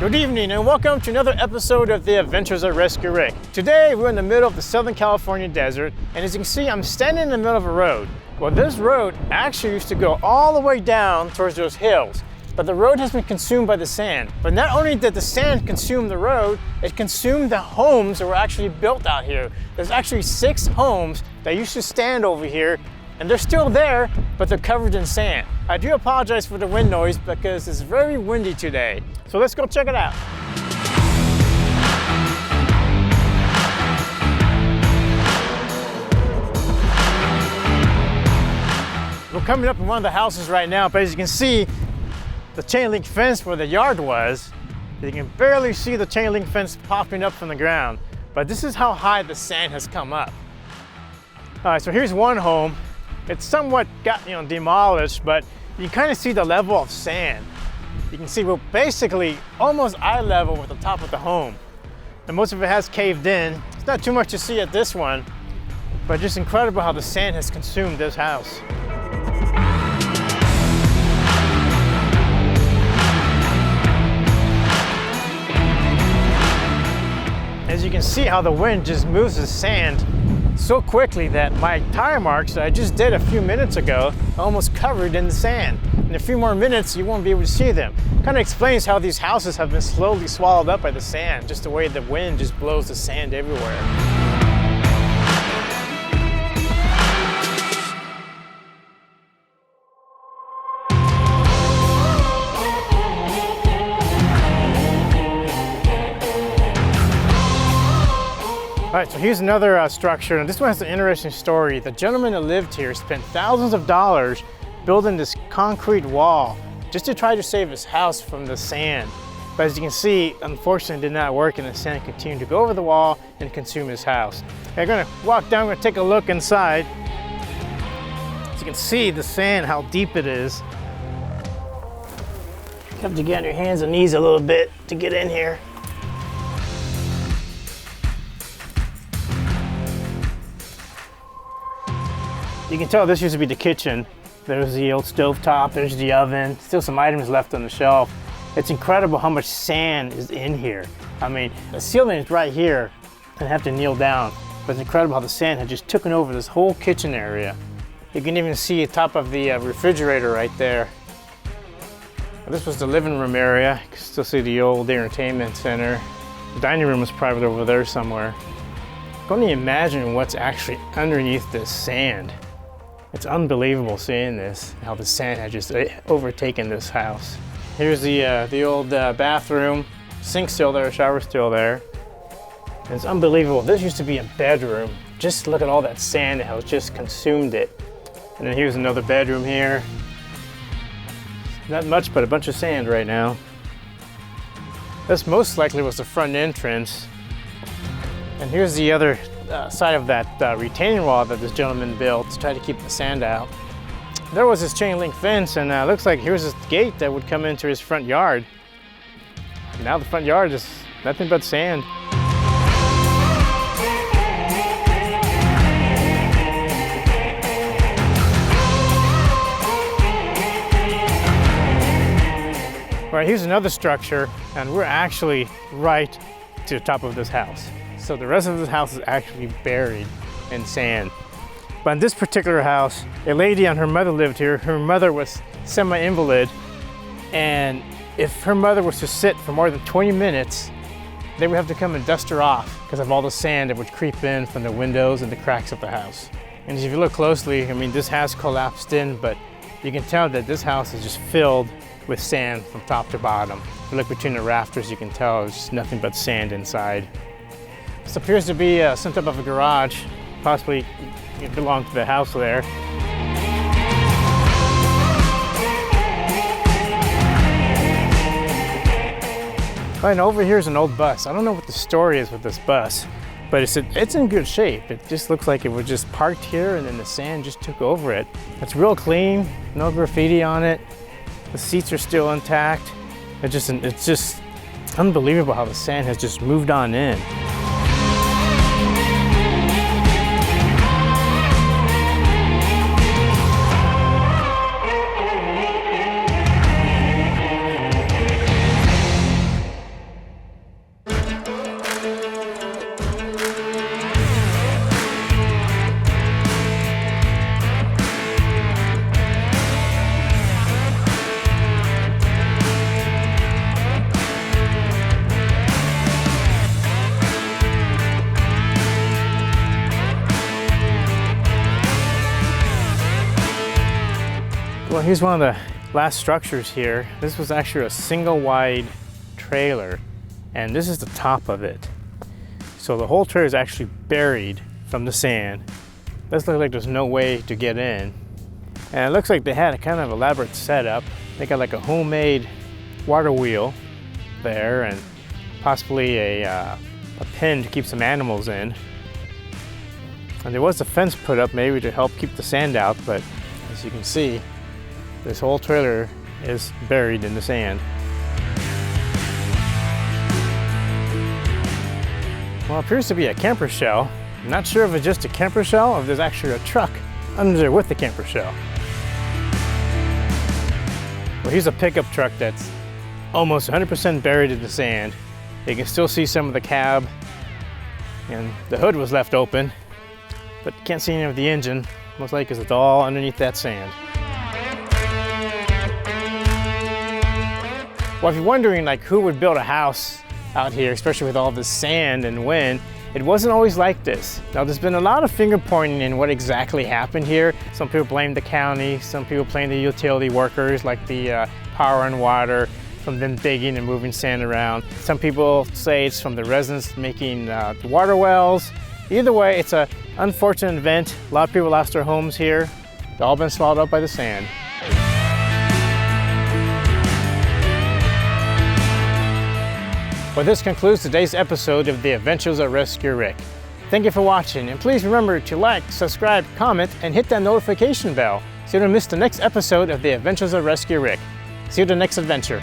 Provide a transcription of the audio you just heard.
Good evening and welcome to another episode of The Adventures of Rescue Rick. Today we're in the middle of the Southern California desert, and as you can see I'm standing in the middle of a road. Well, this road actually used to go all the way down towards those hills, but the road has been consumed by the sand. But not only did the sand consume the road, it consumed the homes that were actually built out here. There's actually 6 homes that used to stand over here, and they're still there, but they're covered in sand. I do apologize for the wind noise because it's very windy today. So let's go check it out. We're coming up in one of the houses right now, but as you can see, the chain link fence where the yard was, you can barely see the chain link fence popping up from the ground. But this is how high the sand has come up. All right, so here's one home. It's somewhat got demolished, but you kind of see the level of sand. You can see we're basically almost eye level with the top of the home. And most of it has caved in. It's not too much to see at this one, but just incredible how the sand has consumed this house. As you can see how the wind just moves the sand so quickly that my tire marks that I just did a few minutes ago are almost covered in the sand. In a few more minutes, you won't be able to see them. Kind of explains how these houses have been slowly swallowed up by the sand, just the way the wind just blows the sand everywhere. All right, so here's another structure, and this one has an interesting story. The gentleman that lived here spent thousands of dollars building this concrete wall just to try to save his house from the sand. But as you can see, unfortunately it did not work, and the sand continued to go over the wall and consume his house. I'm gonna walk down, we're gonna take a look inside. As you can see the sand, how deep it is. You have to get on your hands and knees a little bit to get in here. You can tell this used to be the kitchen. There's the old stove top, there's the oven, still some items left on the shelf. It's incredible how much sand is in here. I mean, the ceiling is right here, and I have to kneel down. But it's incredible how the sand had just taken over this whole kitchen area. You can even see the top of the refrigerator right there. This was the living room area. You can still see the old entertainment center. The dining room is probably over there somewhere. I can only imagine what's actually underneath this sand. It's unbelievable seeing this, how the sand had just overtaken this house. Here's the old bathroom, sink still there, shower still there. And it's unbelievable. This used to be a bedroom. Just look at all that sand and how it just consumed it. And then here's another bedroom here. Not much, but a bunch of sand right now. This most likely was the front entrance. And here's the other side of that retaining wall that this gentleman built to try to keep the sand out. There was this chain link fence, and looks like here's this gate that would come into his front yard. Now the front yard is nothing but sand. All right, here's another structure, and we're actually right to the top of this house. So the rest of the house is actually buried in sand. But in this particular house, a lady and her mother lived here. Her mother was semi-invalid, and if her mother was to sit for more than 20 minutes, they would have to come and dust her off because of all the sand that would creep in from the windows and the cracks of the house. And if you look closely, I mean, this has collapsed in, but you can tell that this house is just filled with sand from top to bottom. If you look between the rafters, you can tell it's just nothing but sand inside. This appears to be some type of a garage, possibly it belonged to the house there. And over here is an old bus. I don't know what the story is with this bus, but it's in good shape. It just looks like it was just parked here and then the sand just took over it. It's real clean, no graffiti on it. The seats are still intact. It's just unbelievable how the sand has just moved on in. Well, here's one of the last structures here. This was actually a single wide trailer, and this is the top of it. So the whole trailer is actually buried from the sand. Does look like there's no way to get in. And it looks like they had a kind of elaborate setup. They got like a homemade water wheel there, and possibly a pen to keep some animals in. And there was a fence put up maybe to help keep the sand out, but as you can see, this whole trailer is buried in the sand. Well, it appears to be a camper shell. I'm not sure if it's just a camper shell or if there's actually a truck under there with the camper shell. Well, here's a pickup truck that's almost 100% buried in the sand. You can still see some of the cab, and the hood was left open, but you can't see any of the engine. Most likely it's all underneath that sand. Well, if you're wondering like who would build a house out here, especially with all this sand and wind, it wasn't always like this. Now, there's been a lot of finger pointing in what exactly happened here. Some people blame the county, some people blame the utility workers like the power and water, from them digging and moving sand around. Some people say it's from the residents making the water wells. Either way, it's an unfortunate event. A lot of people lost their homes here. They've all been swallowed up by the sand. Well, this concludes today's episode of The Adventures of Rescue Rick. Thank you for watching, and please remember to like, subscribe, comment, and hit that notification bell so you don't miss the next episode of The Adventures of Rescue Rick. See you at the next adventure.